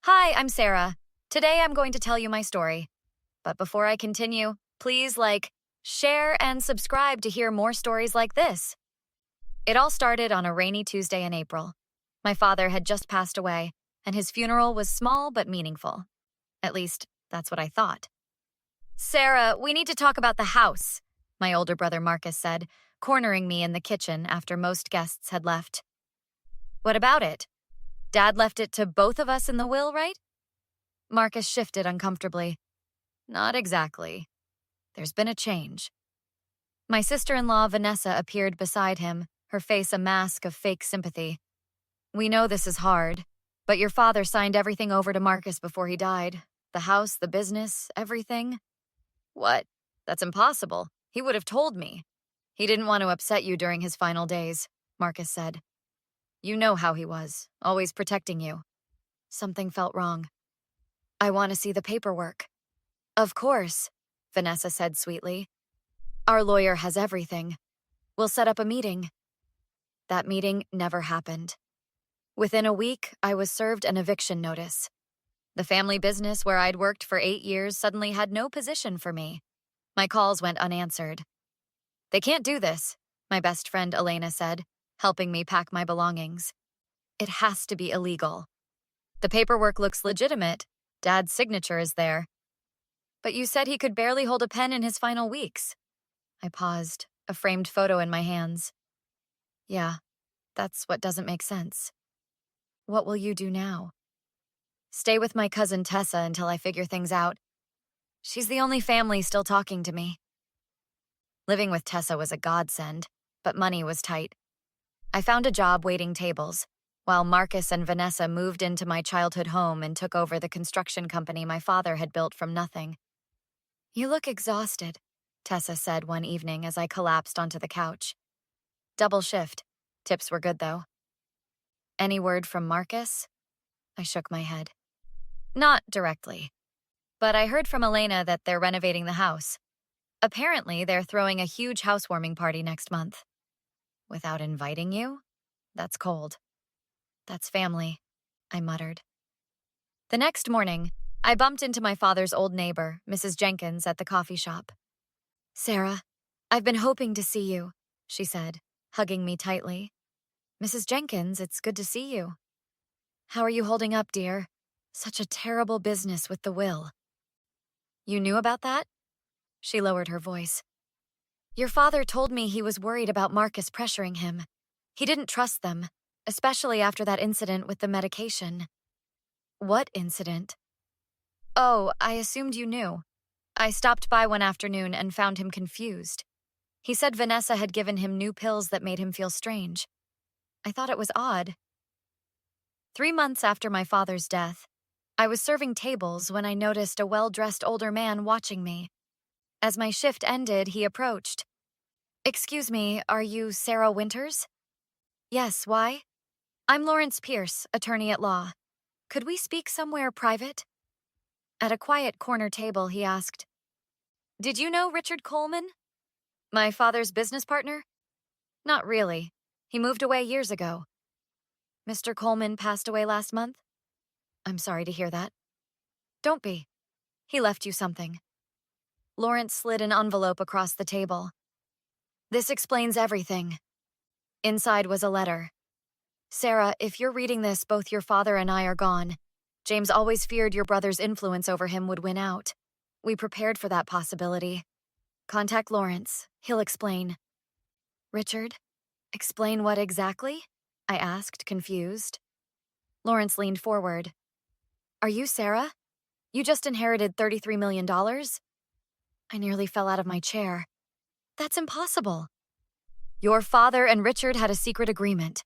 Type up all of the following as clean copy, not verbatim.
Hi, I'm Sarah. Today I'm going to tell you my story. But before I continue, please share, and subscribe to hear more stories like this. It all started on a rainy Tuesday in April. My father had just passed away, and his funeral was small but meaningful. At least, that's what I thought. Sarah, we need to talk about the house, my older brother Marcus said, cornering me in the kitchen after most guests had left. What about it? Dad left it to both of us in the will, right? Marcus shifted uncomfortably. Not exactly. There's been a change. My sister-in-law, Vanessa, appeared beside him, her face a mask of fake sympathy. We know this is hard, but your father signed everything over to Marcus before he died. The house, the business, everything. What? That's impossible. He would have told me. He didn't want to upset you during his final days, Marcus said. You know how he was, always protecting you. Something felt wrong. I want to see the paperwork. Of course, Vanessa said sweetly. Our lawyer has everything. We'll set up a meeting. That meeting never happened. Within a week, I was served an eviction notice. The family business where I'd worked for 8 years suddenly had no position for me. My calls went unanswered. They can't do this, my best friend Elena said, helping me pack my belongings. It has to be illegal. The paperwork looks legitimate. Dad's signature is there. But you said he could barely hold a pen in his final weeks. I paused, a framed photo in my hands. Yeah, that's what doesn't make sense. What will you do now? Stay with my cousin Tessa until I figure things out. She's the only family still talking to me. Living with Tessa was a godsend, but money was tight. I found a job waiting tables, while Marcus and Vanessa moved into my childhood home and took over the construction company my father had built from nothing. You look exhausted, Tessa said one evening as I collapsed onto the couch. Double shift. Tips were good, though. Any word from Marcus? I shook my head. Not directly. But I heard from Elena that they're renovating the house. Apparently, they're throwing a huge housewarming party next month. Without inviting you? That's cold. That's family, I muttered. The next morning, I bumped into my father's old neighbor, Mrs. Jenkins, at the coffee shop. Sarah, I've been hoping to see you, she said, hugging me tightly. Mrs. Jenkins, it's good to see you. How are you holding up, dear? Such a terrible business with the will. You knew about that? She lowered her voice. Your father told me he was worried about Marcus pressuring him. He didn't trust them, especially after that incident with the medication. What incident? Oh, I assumed you knew. I stopped by one afternoon and found him confused. He said Vanessa had given him new pills that made him feel strange. I thought it was odd. 3 months after my father's death, I was serving tables when I noticed a well-dressed older man watching me. As my shift ended, he approached. Excuse me, are you Sarah Winters? Yes, why? I'm Lawrence Pierce, attorney at law. Could we speak somewhere private? At a quiet corner table, he asked, Did you know Richard Coleman? My father's business partner? Not really. He moved away years ago. Mr. Coleman passed away last month? I'm sorry to hear that. Don't be. He left you something. Lawrence slid an envelope across the table. This explains everything. Inside was a letter. Sarah, if you're reading this, both your father and I are gone. James always feared your brother's influence over him would win out. We prepared for that possibility. Contact Lawrence. He'll explain. Richard? Explain what exactly? I asked, confused. Lawrence leaned forward. Are you Sarah? You just inherited $33 million? I nearly fell out of my chair. That's impossible. Your father and Richard had a secret agreement.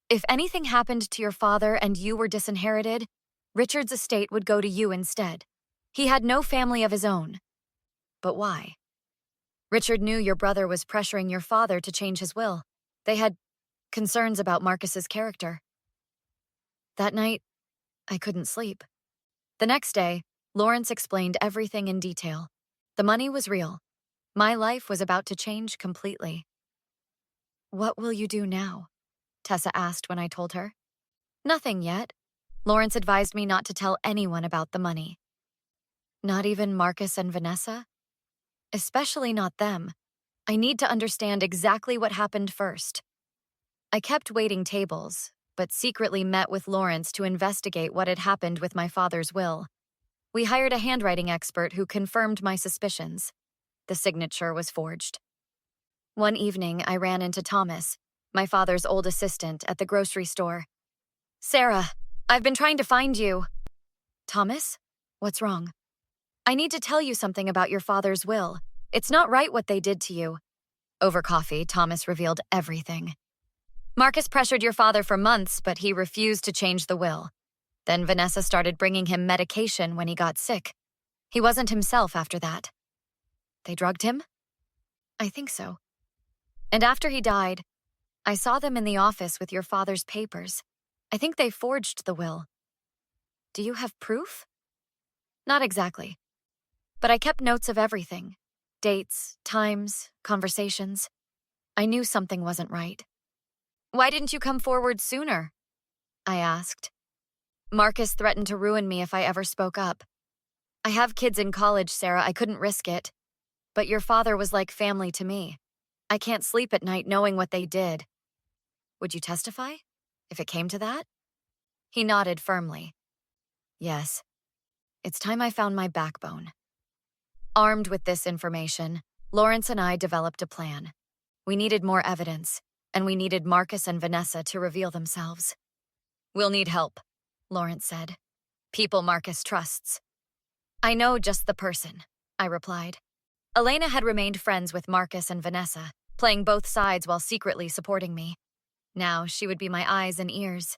If anything happened to your father and you were disinherited, Richard's estate would go to you instead. He had no family of his own. But why? Richard knew your brother was pressuring your father to change his will. They had concerns about Marcus's character. That night, I couldn't sleep. The next day, Lawrence explained everything in detail. The money was real. My life was about to change completely. What will you do now? Tessa asked when I told her. Nothing yet. Lawrence advised me not to tell anyone about the money. Not even Marcus and Vanessa? Especially not them. I need to understand exactly what happened first. I kept waiting tables, but secretly met with Lawrence to investigate what had happened with my father's will. We hired a handwriting expert who confirmed my suspicions. The signature was forged. One evening, I ran into Thomas, my father's old assistant, at the grocery store. "Sarah, I've been trying to find you." "Thomas? What's wrong?" "I need to tell you something about your father's will. It's not right what they did to you." Over coffee, Thomas revealed everything. "Marcus pressured your father for months, but he refused to change the will. Then Vanessa started bringing him medication when he got sick. He wasn't himself after that." "They drugged him?" "I think so. And after he died, I saw them in the office with your father's papers. I think they forged the will." "Do you have proof?" "Not exactly. But I kept notes of everything. Dates, times, conversations. I knew something wasn't right." "Why didn't you come forward sooner?" I asked. "Marcus threatened to ruin me if I ever spoke up. I have kids in college, Sarah. I couldn't risk it. But your father was like family to me. I can't sleep at night knowing what they did." "Would you testify? If it came to that?" He nodded firmly. "Yes. It's time I found my backbone." Armed with this information, Lawrence and I developed a plan. We needed more evidence, and we needed Marcus and Vanessa to reveal themselves. "We'll need help," Lawrence said. "People Marcus trusts." "I know just the person," I replied. Elena had remained friends with Marcus and Vanessa, playing both sides while secretly supporting me. Now she would be my eyes and ears.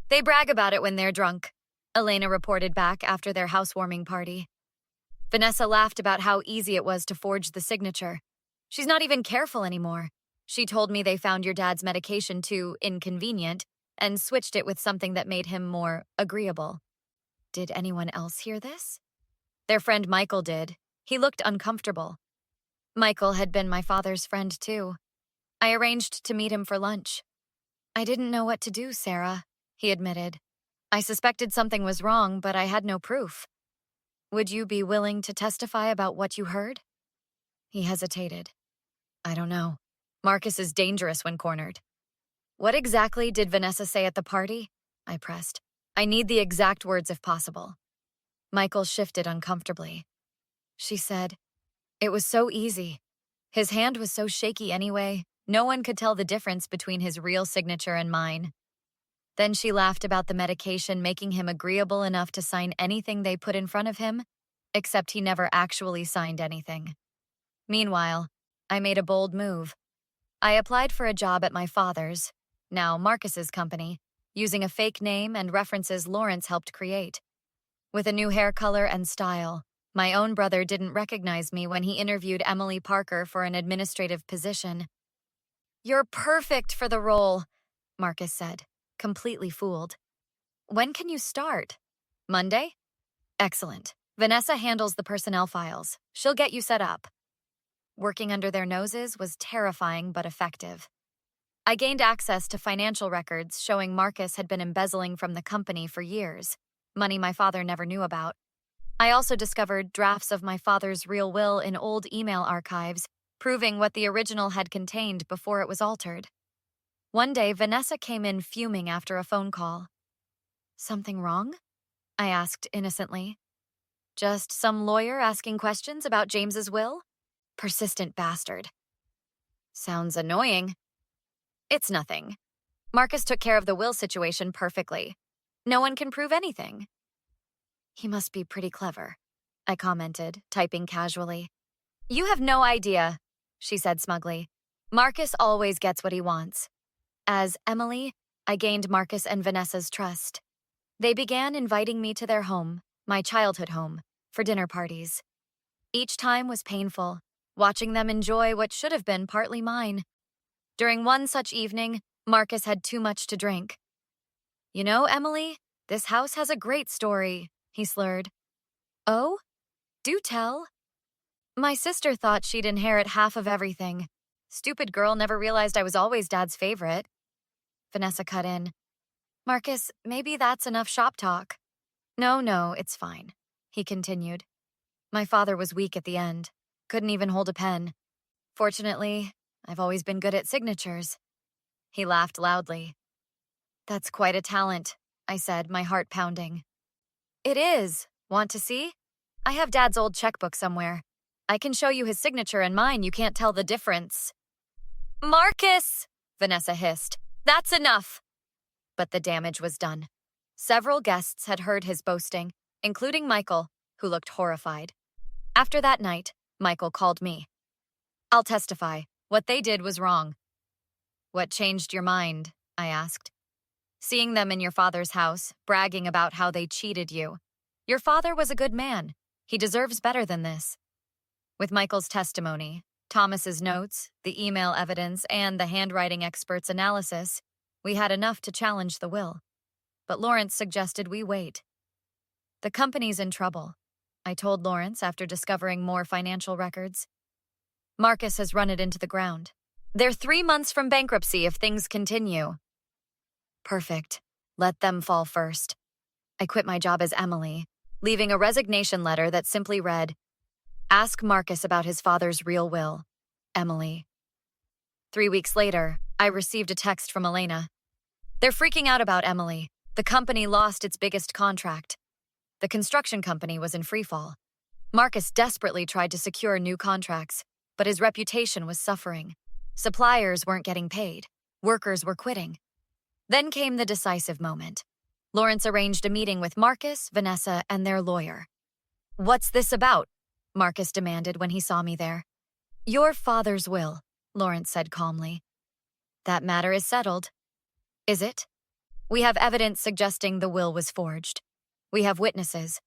"They brag about it when they're drunk," Elena reported back after their housewarming party. Vanessa laughed about how easy it was to forge the signature. "She's not even careful anymore. She told me they found your dad's medication too inconvenient and switched it with something that made him more agreeable." Did anyone else hear this? Their friend Michael did. He looked uncomfortable. Michael had been my father's friend too. I arranged to meet him for lunch. "I didn't know what to do, Sarah," he admitted. "I suspected something was wrong, but I had no proof. Would you be willing to testify about what you heard?" He hesitated. "I don't know. Marcus is dangerous when cornered." "What exactly did Vanessa say at the party?" I pressed. "I need the exact words if possible." Michael shifted uncomfortably. She said, "It was so easy. His hand was so shaky anyway, no one could tell the difference between his real signature and mine." Then she laughed about the medication making him agreeable enough to sign anything they put in front of him, except he never actually signed anything. Meanwhile, I made a bold move. I applied for a job at my father's, now Marcus's company, using a fake name and references Lawrence helped create. With a new hair color and style, my own brother didn't recognize me when he interviewed Emily Parker for an administrative position. "You're perfect for the role," Marcus said, completely fooled. "When can you start?" "Monday?" "Excellent. Vanessa handles the personnel files. She'll get you set up." Working under their noses was terrifying but effective. I gained access to financial records showing Marcus had been embezzling from the company for years, money my father never knew about. I also discovered drafts of my father's real will in old email archives, proving what the original had contained before it was altered. One day, Vanessa came in fuming after a phone call. "Something wrong?" I asked innocently. "Just some lawyer asking questions about James's will?" Persistent bastard. "Sounds annoying." "It's nothing. Marcus took care of the will situation perfectly. No one can prove anything." "He must be pretty clever," I commented, typing casually. "You have no idea," she said smugly. "Marcus always gets what he wants." As Emily, I gained Marcus and Vanessa's trust. They began inviting me to their home, my childhood home, for dinner parties. Each time was painful, watching them enjoy what should have been partly mine. During one such evening, Marcus had too much to drink. "You know, Emily, this house has a great story," he slurred. "Oh? Do tell." "My sister thought she'd inherit half of everything. Stupid girl never realized I was always Dad's favorite." Vanessa cut in. Marcus, maybe that's enough shop talk. No, it's fine, he continued. My father was weak at the end, couldn't even hold a pen. Fortunately, I've always been good at signatures. He laughed loudly. That's quite a talent, I said, my heart pounding. It is. Want to see? I have Dad's old checkbook somewhere. I can show you his signature and mine. You can't tell the difference. Marcus! Vanessa hissed. That's enough! But the damage was done. Several guests had heard his boasting, including Michael, who looked horrified. After that night, Michael called me. I'll testify. What they did was wrong. What changed your mind? I asked. Seeing them in your father's house, bragging about how they cheated you. Your father was a good man. He deserves better than this. With Michael's testimony, Thomas's notes, the email evidence, and the handwriting expert's analysis, we had enough to challenge the will. But Lawrence suggested we wait. The company's in trouble, I told Lawrence after discovering more financial records. Marcus has run it into the ground. They're 3 months from bankruptcy if things continue. Perfect. Let them fall first. I quit my job as Emily, leaving a resignation letter that simply read, Ask Marcus about his father's real will. Emily. 3 weeks later, I received a text from Elena. They're freaking out about Emily. The company lost its biggest contract. The construction company was in freefall. Marcus desperately tried to secure new contracts, but his reputation was suffering. Suppliers weren't getting paid. Workers were quitting. Then came the decisive moment. Lawrence arranged a meeting with Marcus, Vanessa, and their lawyer. What's this about? Marcus demanded when he saw me there. Your father's will, Lawrence said calmly. That matter is settled. Is it? We have evidence suggesting the will was forged. We have witnesses.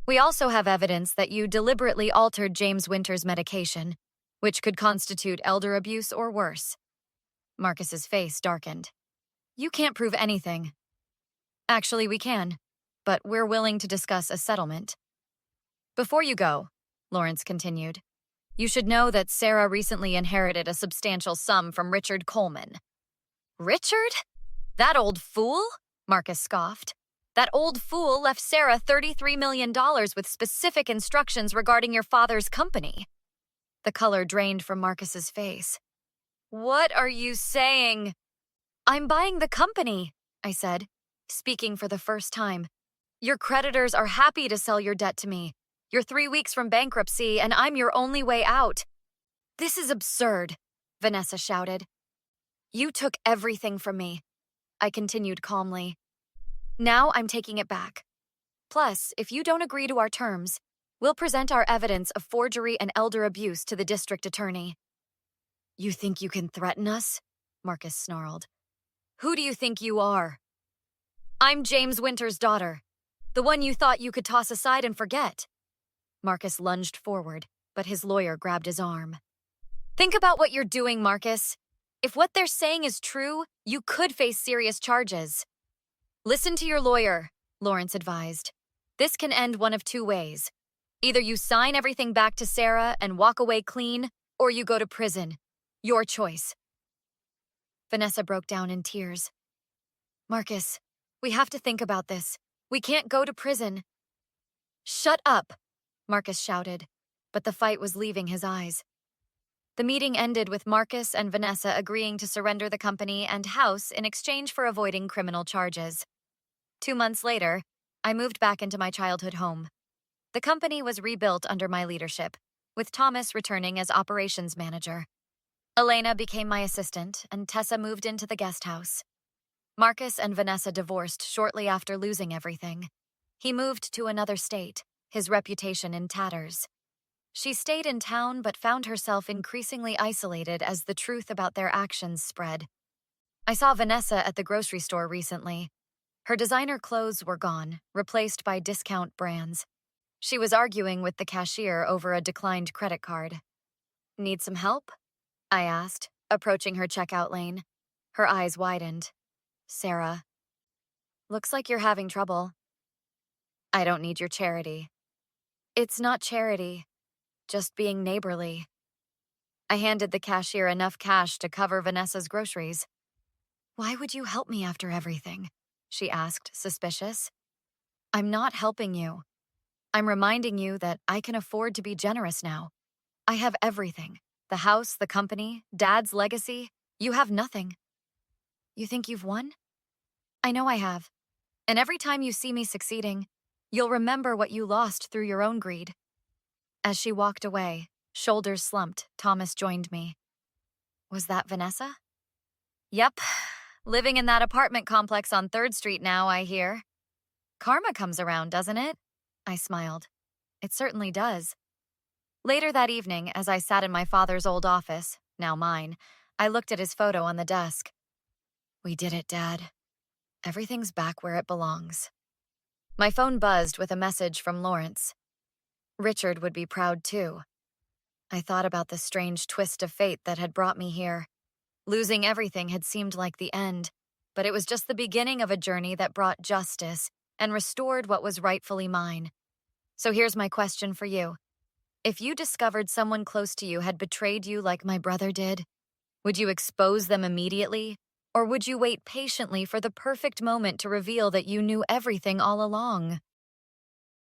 We also have evidence that you deliberately altered James Winter's medication, which could constitute elder abuse or worse. Marcus's face darkened. You can't prove anything. Actually, we can, but we're willing to discuss a settlement. Before you go, Lawrence continued, you should know that Sarah recently inherited a substantial sum from Richard Coleman. Richard? That old fool? Marcus scoffed. That old fool left Sarah $33 million with specific instructions regarding your father's company. The color drained from Marcus's face. What are you saying? I'm buying the company, I said, speaking for the first time. Your creditors are happy to sell your debt to me. You're 3 weeks from bankruptcy, and I'm your only way out. This is absurd, Vanessa shouted. You took everything from me, I continued calmly. Now I'm taking it back. Plus, if you don't agree to our terms, we'll present our evidence of forgery and elder abuse to the district attorney. You think you can threaten us? Marcus snarled. Who do you think you are? I'm James Winter's daughter, the one you thought you could toss aside and forget. Marcus lunged forward, but his lawyer grabbed his arm. Think about what you're doing, Marcus. If what they're saying is true, you could face serious charges. Listen to your lawyer, Lawrence advised. This can end one of 2 ways. Either you sign everything back to Sarah and walk away clean, or you go to prison. Your choice. Vanessa broke down in tears. Marcus, we have to think about this. We can't go to prison. Shut up, Marcus shouted, but the fight was leaving his eyes. The meeting ended with Marcus and Vanessa agreeing to surrender the company and house in exchange for avoiding criminal charges. 2 months later, I moved back into my childhood home. The company was rebuilt under my leadership, with Thomas returning as operations manager. Elena became my assistant, and Tessa moved into the guest house. Marcus and Vanessa divorced shortly after losing everything. He moved to another state, his reputation in tatters. She stayed in town but found herself increasingly isolated as the truth about their actions spread. I saw Vanessa at the grocery store recently. Her designer clothes were gone, replaced by discount brands. She was arguing with the cashier over a declined credit card. Need some help? I asked, approaching her checkout lane. Her eyes widened. Sarah. Looks like you're having trouble. I don't need your charity. It's not charity, just being neighborly. I handed the cashier enough cash to cover Vanessa's groceries. Why would you help me after everything? she asked, suspicious. I'm not helping you. I'm reminding you that I can afford to be generous now. I have everything. The house, the company, Dad's legacy. You have nothing. You think you've won? I know I have. And every time you see me succeeding, you'll remember what you lost through your own greed. As she walked away, shoulders slumped, Thomas joined me. Was that Vanessa? Yep. Living in that apartment complex on 3rd Street now, I hear. Karma comes around, doesn't it? I smiled. It certainly does. Later that evening, as I sat in my father's old office, now mine, I looked at his photo on the desk. We did it, Dad. Everything's back where it belongs. My phone buzzed with a message from Lawrence. Richard would be proud too. I thought about the strange twist of fate that had brought me here. Losing everything had seemed like the end, but it was just the beginning of a journey that brought justice and restored what was rightfully mine. So here's my question for you. If you discovered someone close to you had betrayed you like my brother did, would you expose them immediately? Or would you wait patiently for the perfect moment to reveal that you knew everything all along?